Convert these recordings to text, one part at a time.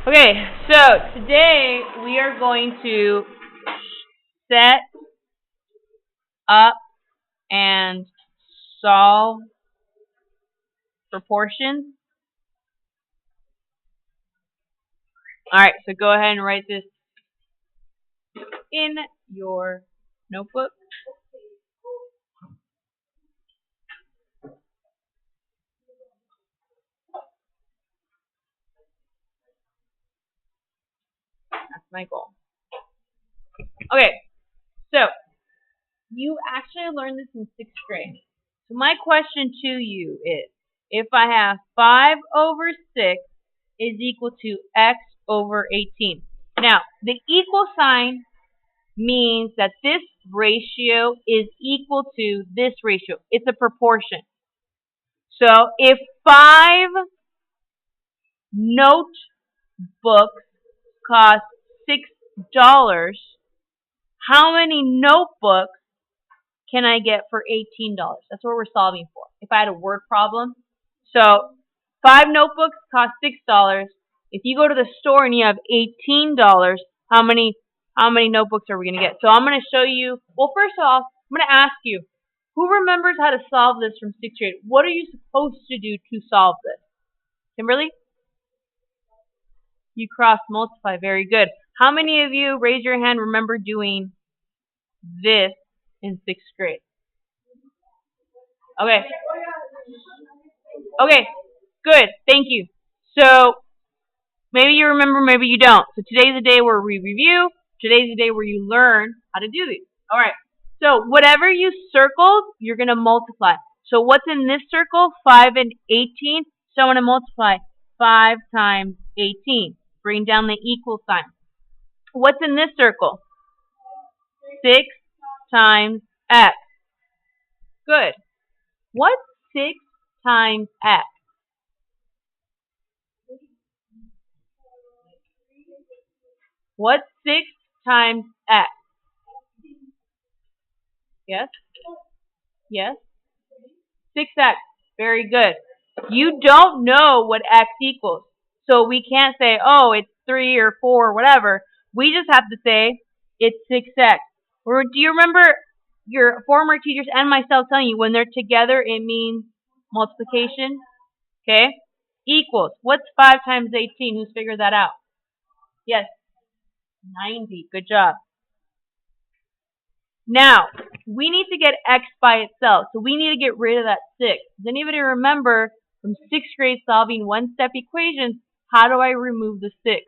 Okay, so today we are going to set up and solve proportions. Alright, so go ahead and write this in your notebook. That's my goal. Okay, so you actually learned this in 6th grade. So my question to you is, if I have 5 over 6 is equal to x over 18. Now, the equal sign means that this ratio is equal to this ratio. It's a proportion. So if 5 notebooks cost $6, how many notebooks can I get for $18? That's what we're solving for. If I had a word problem. So 5 notebooks cost $6. If you go to the store and you have $18, how many notebooks are we going to get? So I'm going to show you, well, first off, I'm going to ask you, who remembers how to solve this from 6th grade? What are you supposed to do to solve this? Kimberly? You cross multiply. Very good. How many of you, raise your hand, remember doing this in 6th grade? Okay. Okay. Good. Thank you. So maybe you remember, maybe you don't. So today's the day where we review. Today's the day where you learn how to do these. All right. So whatever you circled, you're going to multiply. So what's in this circle? 5 and 18. So I'm going to multiply 5 times 18. Bring down the equal sign. What's in this circle? 6 times x. Good. What's 6 times x? What's 6 times x? Yes? Yes? 6x. Very good. You don't know what x equals. So we can't say, oh, it's 3 or 4 or whatever. We just have to say it's 6x. Or do you remember your former teachers and myself telling you when they're together it means multiplication? Okay? Equals. What's 5 times 18? Who's figured that out? Yes. 90. Good job. Now, we need to get x by itself. So we need to get rid of that 6. Does anybody remember from 6th grade solving one-step equations, how do I remove the 6?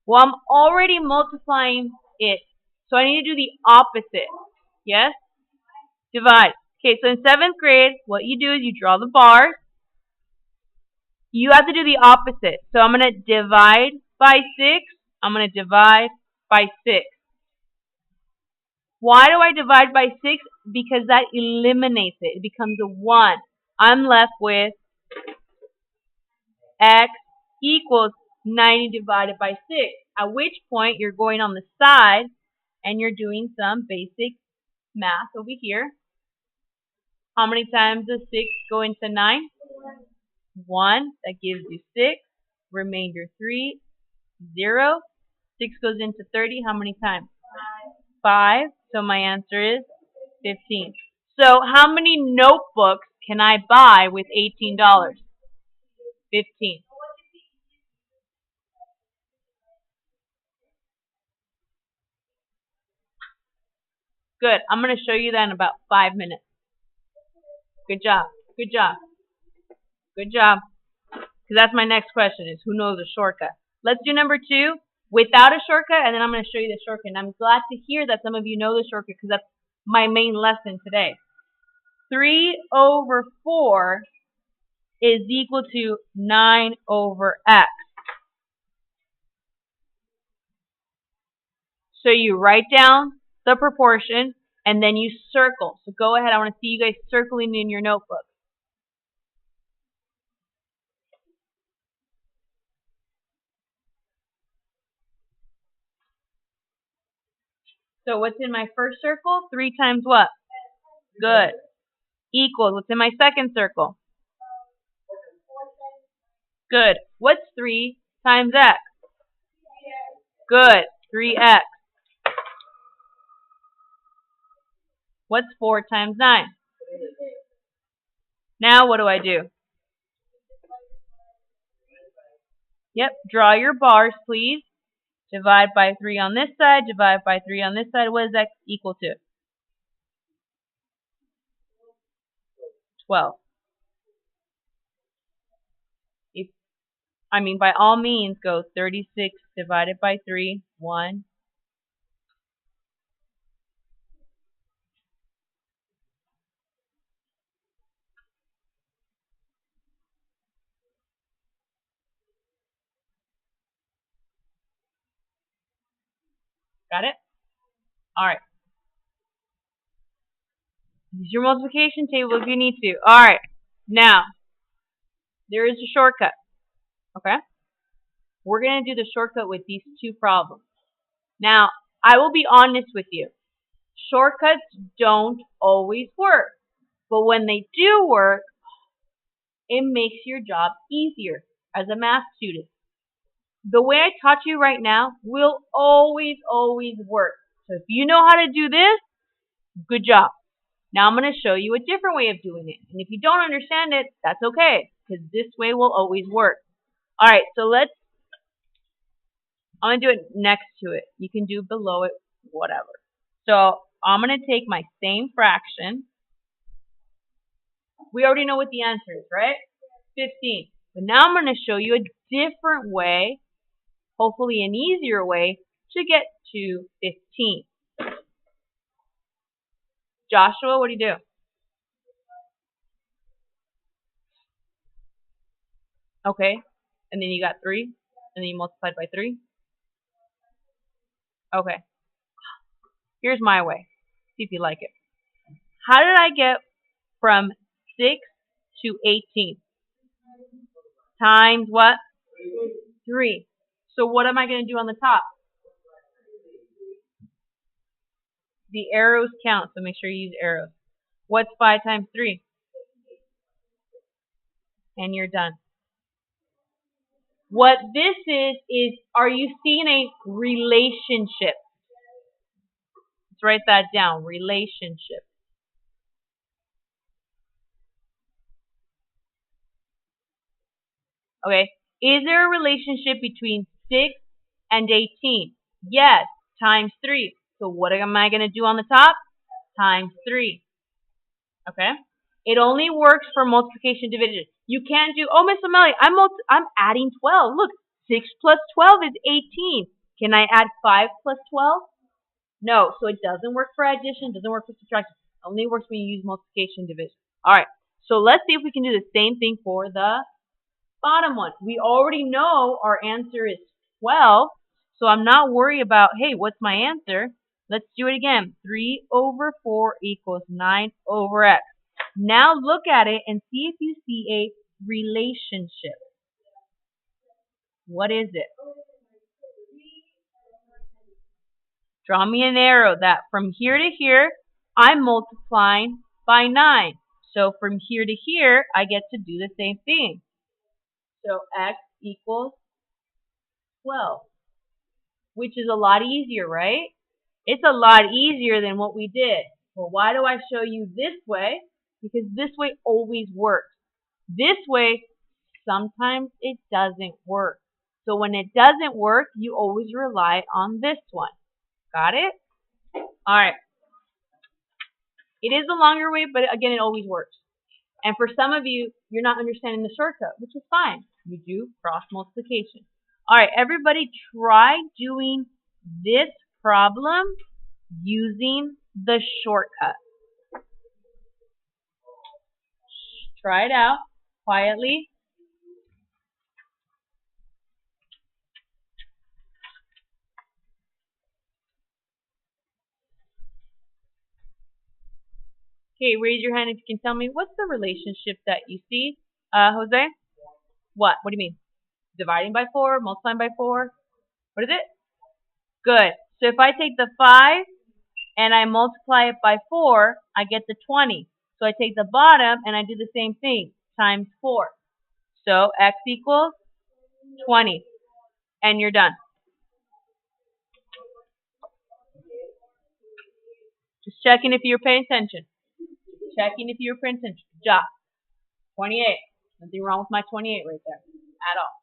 Well, I'm already multiplying it. So I need to do the opposite. Yes? Divide. Okay, so in 7th grade, what you do is you draw the bars. You have to do the opposite. So I'm going to divide by 6. I'm going to divide by 6. Why do I divide by 6? Because that eliminates it. It becomes a 1. I'm left with x equals 90 divided by 6. At which point you're going on the side and you're doing some basic math over here. How many times does 6 go into 9? 1. That gives you 6. Remainder 3. 0. 6 goes into 30. How many times? 5. So my answer is 15. So how many notebooks can I buy with $18? 15. Good. I'm going to show you that in about 5 minutes. Good job. Good job. Good job. Because that's my next question is who knows a shortcut? Let's do number 2 without a shortcut, and then I'm going to show you the shortcut. And I'm glad to hear that some of you know the shortcut because that's my main lesson today. 3 over 4 is equal to 9 over x. So you write down the proportion, and then you circle. So go ahead. I want to see you guys circling in your notebook. So what's in my first circle? 3 times what? Good. Equals. What's in my second circle? Good. What's 3 times x? Good. 3x. What's 4 times 9? Now what do I do? Yep, draw your bars, please. Divide by 3 on this side, divide by 3 on this side. What is x equal to? 12. By all means, go 36 divided by 3, 1. Got it? All right. Use your multiplication table if you need to. All right. Now, there is a shortcut. Okay? We're going to do the shortcut with these two problems. Now, I will be honest with you. Shortcuts don't always work. But when they do work, it makes your job easier as a math student. The way I taught you right now will always work. So if you know how to do this, good job. Now I'm going to show you a different way of doing it. And if you don't understand it, that's okay, because this way will always work. All right, so I'm going to do it next to it. You can do below it, whatever. So I'm going to take my same fraction. We already know what the answer is, right? 15. But now I'm going to show you a different way, hopefully an easier way, to get to 15. Joshua, what do you do? Okay, and then you got 3, and then you multiplied by 3. Okay, here's my way. See if you like it. How did I get from 6 to 18? Times what? 3. So what am I going to do on the top? The arrows count, so make sure you use arrows. What's 5 times 3? And you're done. What this is, are you seeing a relationship? Let's write that down, relationship. Okay, is there a relationship between 6 and 18? Yes, times 3. So what am I going to do on the top? Times 3. Okay? It only works for multiplication division. You can't do, oh, Miss Amelia, I'm adding 12. Look, 6 plus 12 is 18. Can I add 5 plus 12? No, so it doesn't work for addition, doesn't work for subtraction. It only works when you use multiplication division. All right, so let's see if we can do the same thing for the bottom one. We already know our answer is 12, so I'm not worried about, hey, what's my answer? Let's do it again. 3 over 4 equals 9 over x. Now look at it and see if you see a relationship. What is it? Draw me an arrow that from here to here, I'm multiplying by 9. So from here to here, I get to do the same thing. So x equals 12, which is a lot easier, right? It's a lot easier than what we did. Well, why do I show you this way? Because this way always works. This way, sometimes it doesn't work. So when it doesn't work, you always rely on this one. Got it? All right. It is a longer way, but again, it always works. And for some of you, you're not understanding the shortcut, which is fine. You do cross multiplication. All right, everybody try doing this problem using the shortcut. Try it out quietly. Okay, raise your hand if you can tell me what's the relationship that you see. Jose? What? What do you mean? Dividing by 4, multiplying by 4? What is it? Good. So if I take the 5 and I multiply it by 4, I get the 20. So I take the bottom and I do the same thing, times 4. So x equals 20. And you're done. Just checking if you're paying attention. Checking if you're paying attention. Good job. 28. Nothing wrong with my 28 right there. At all.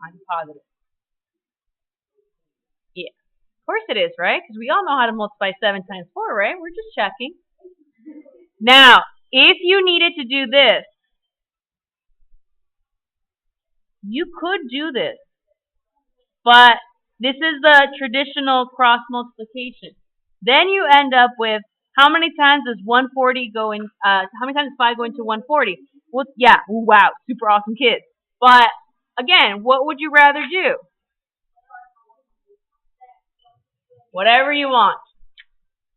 I'm positive. Yeah. Of course it is, right? Because we all know how to multiply 7 times 4, right? We're just checking. Now, if you needed to do this, you could do this. But this is the traditional cross multiplication. Then you end up with how many times does 140 go in, how many times does 5 go into 140? Well, yeah, wow, super awesome kids. But again, what would you rather do? Whatever you want.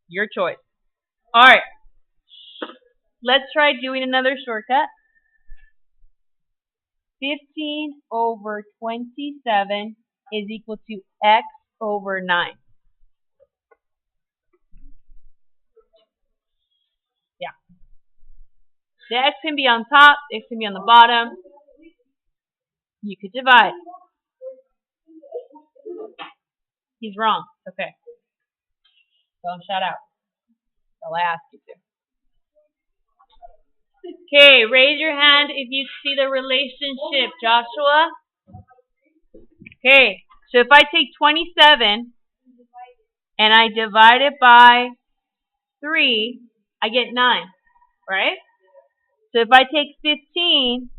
Your choice. Alright. Let's try doing another shortcut. 15 over 27 is equal to x over 9. Yeah. The x can be on top, x can be on the bottom. You could divide. He's wrong. Okay. Don't shout out. I'll ask you to. Okay, raise your hand if you see the relationship, Joshua. Okay, so if I take 27 and I divide it by 3, I get 9, right? So if I take 15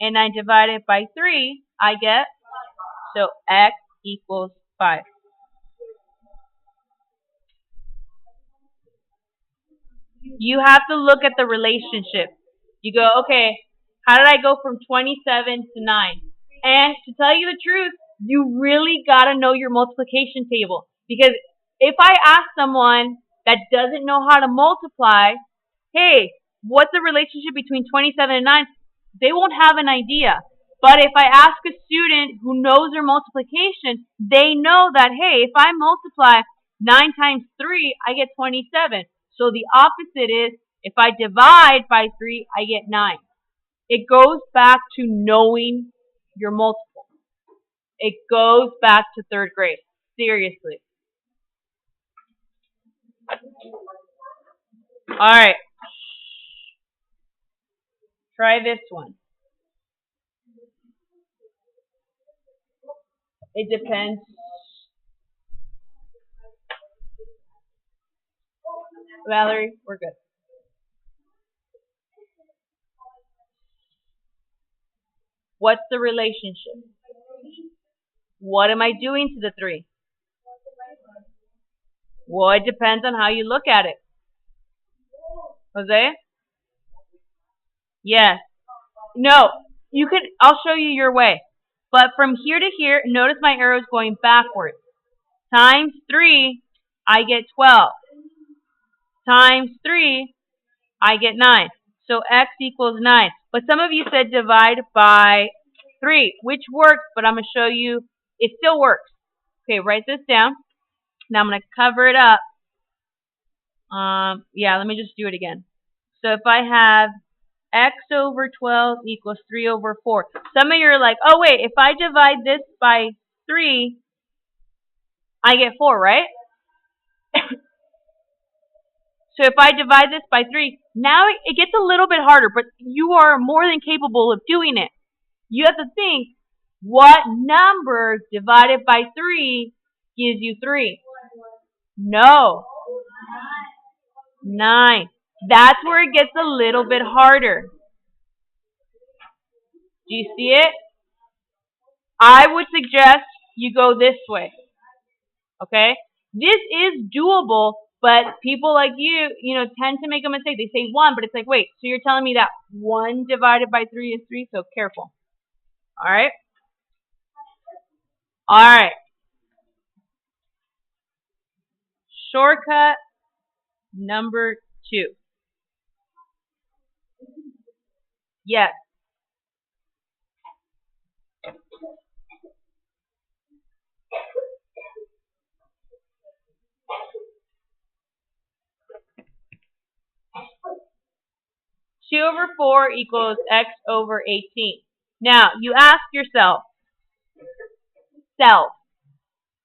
and I divide it by 3, I get, so x equals 5. You have to look at the relationship. You go, okay, how did I go from 27 to 9? And to tell you the truth, you really got to know your multiplication table. Because if I ask someone that doesn't know how to multiply, hey, what's the relationship between 27 and 9? They won't have an idea. But if I ask a student who knows their multiplication, they know that, hey, if I multiply 9 times 3, I get 27. So the opposite is, if I divide by 3, I get 9. It goes back to knowing your multiple. It goes back to 3rd grade. Seriously. Alright. Try this one. It depends. Valerie, we're good. What's the relationship? What am I doing to the 3? Well, it depends on how you look at it. Jose? Yes. No, you could, I'll show you your way. But from here to here, notice my arrow is going backwards. Times 3, I get 12. Times 3, I get 9. So x equals 9. But some of you said divide by 3, which works, but I'm going to show you it still works. Okay, write this down. Now I'm going to cover it up. Yeah, let me just do it again. So if I have x over 12 equals 3 over 4. Some of you are like, oh wait, if I divide this by 3, I get 4, right? So if I divide this by 3, now it gets a little bit harder, but you are more than capable of doing it. You have to think, what number divided by 3 gives you 3? No. 9. That's where it gets a little bit harder. Do you see it? I would suggest you go this way. Okay? This is doable, but people like you tend to make a mistake. They say 1, but it's like, wait, so you're telling me that 1 divided by 3 is 3? So careful. Alright? Alright. Shortcut number 2. Yes. Two over 4 equals x over 18. Now, you ask yourself,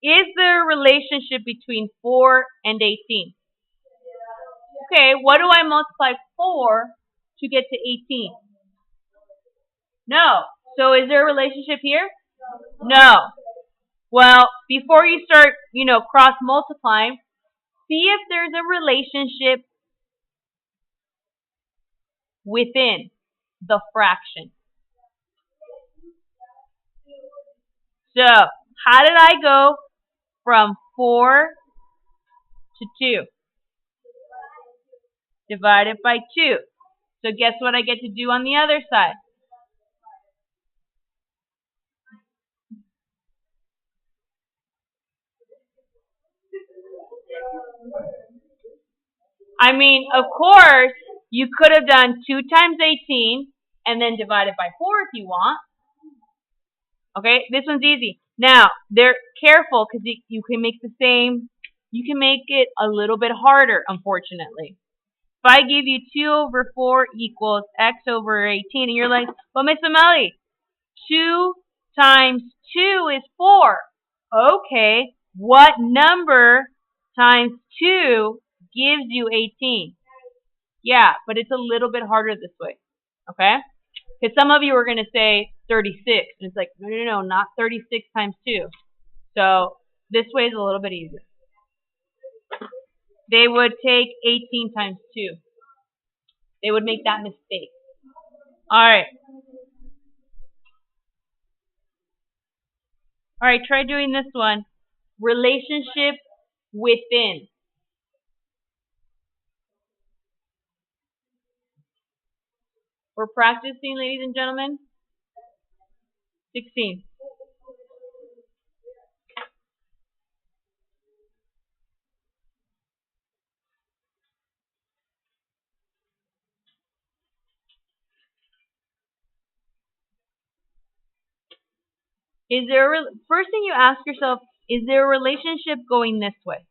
is there a relationship between 4 and 18? Okay, what do I multiply 4 to get to 18? No. So is there a relationship here? No. Well, before you start, cross multiplying, see if there's a relationship within the fraction. So, how did I go from 4 to 2? Divided by 2. So guess what I get to do on the other side? I mean, of course, you could have done 2 times 18 and then divided by 4 if you want. Okay, this one's easy. Now, they're careful because you can make you can make it a little bit harder, unfortunately. If I give you 2 over 4 equals x over 18, and you're like, well, Miss Amelie, 2 times 2 is 4. Okay, what number times 2 gives you 18? Yeah, but it's a little bit harder this way, okay? Because some of you are going to say 36, and it's like, no, not 36 times 2. So this way is a little bit easier. They would take 18 times 2. They would make that mistake. All right. All right, try doing this one. Relationship within. We're practicing, ladies and gentlemen. 16. First thing you ask yourself, is there a relationship going this way?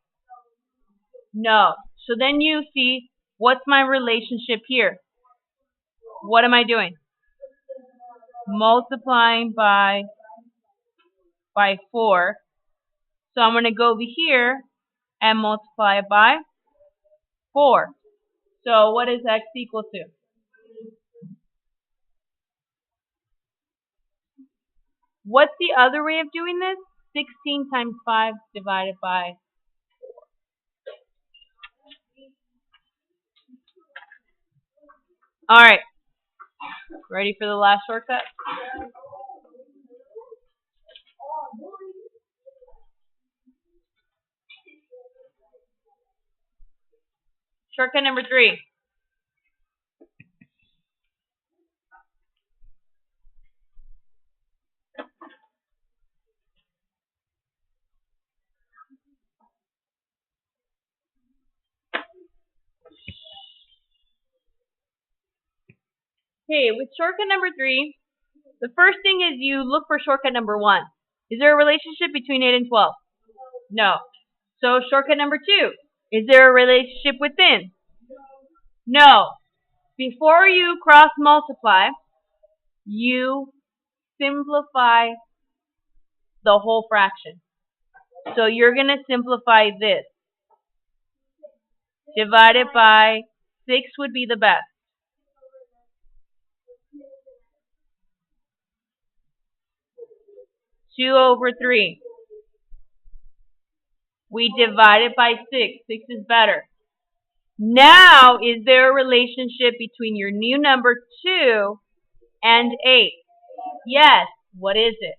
No. So then you see, what's my relationship here? What am I doing? Multiplying by 4. So I'm going to go over here and multiply it by 4. So what is x equal to? What's the other way of doing this? 16 times 5 divided by 4. All right. Ready for the last shortcut? Shortcut number 3. Okay, with shortcut number 3, the first thing is you look for shortcut number 1. Is there a relationship between 8 and 12? No. So shortcut number 2, is there a relationship within? No. Before you cross multiply, you simplify the whole fraction. So you're going to simplify this. Divided by 6 would be the best. 2 over 3. We divide it by 6. 6 is better. Now, is there a relationship between your new number 2 and 8? Yes. What is it?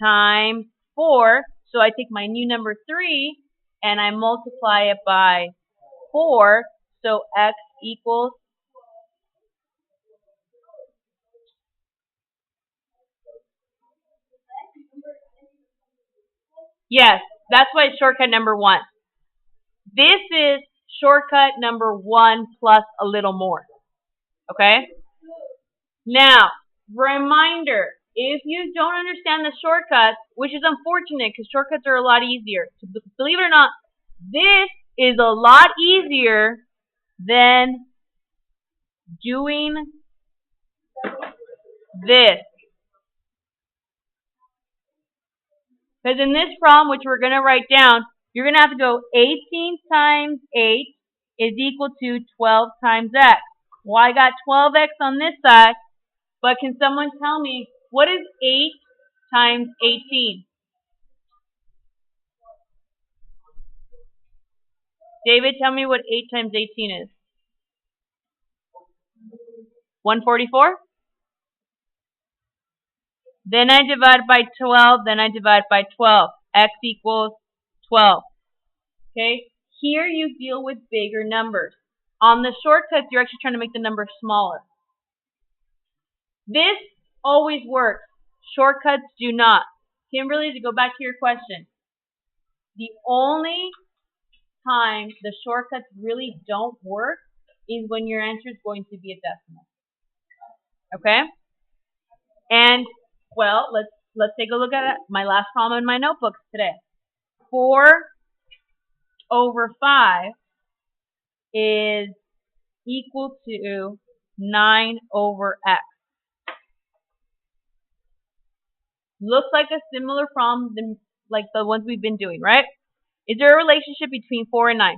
Times 4. So I take my new number 3 and I multiply it by 4. So x equals . Yes, that's why it's shortcut number 1. This is shortcut number 1 plus a little more. Okay? Now, reminder, if you don't understand the shortcuts, which is unfortunate because shortcuts are a lot easier. Believe it or not, this is a lot easier than doing this. Because in this problem, which we're going to write down, you're going to have to go 18 times 8 is equal to 12 times x. Well, I got 12x on this side, but can someone tell me what is 8 times 18? David, tell me what 8 times 18 is. 144? Then I divide by 12, then I divide by 12. X equals 12. Okay? Here you deal with bigger numbers. On the shortcuts, you're actually trying to make the number smaller. This always works. Shortcuts do not. Kimberly, to go back to your question, the only time the shortcuts really don't work is when your answer is going to be a decimal. Okay? And, well, let's take a look at it. My last problem in my notebooks today. 4 over 5 is equal to 9 over x. Looks like a similar problem than like the ones we've been doing, right? Is there a relationship between 4 and 9?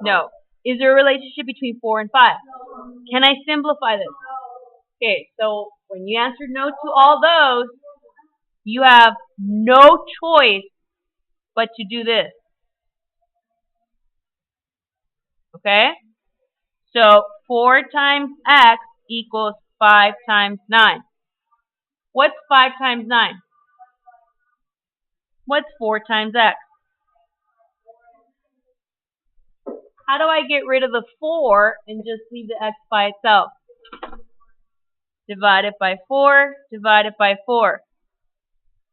No. Is there a relationship between 4 and 5? Can I simplify this? Okay, so when you answered no to all those, you have no choice but to do this. Okay? So 4 times x equals 5 times 9. What's 5 times 9? What's 4 times x? How do I get rid of the 4 and just leave the x by itself? Divided by 4, divided by 4.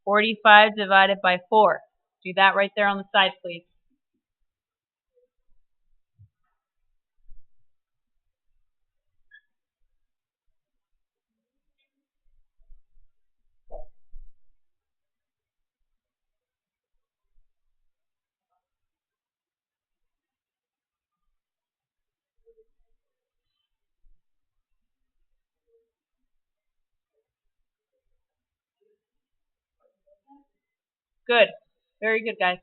45 divided by 4. Do that right there on the side, please. Good. Very good, guys.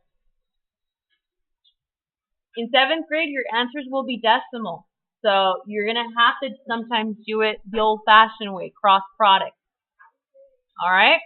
In 7th grade, your answers will be decimal. So you're going to have to sometimes do it the old-fashioned way, cross product. All right?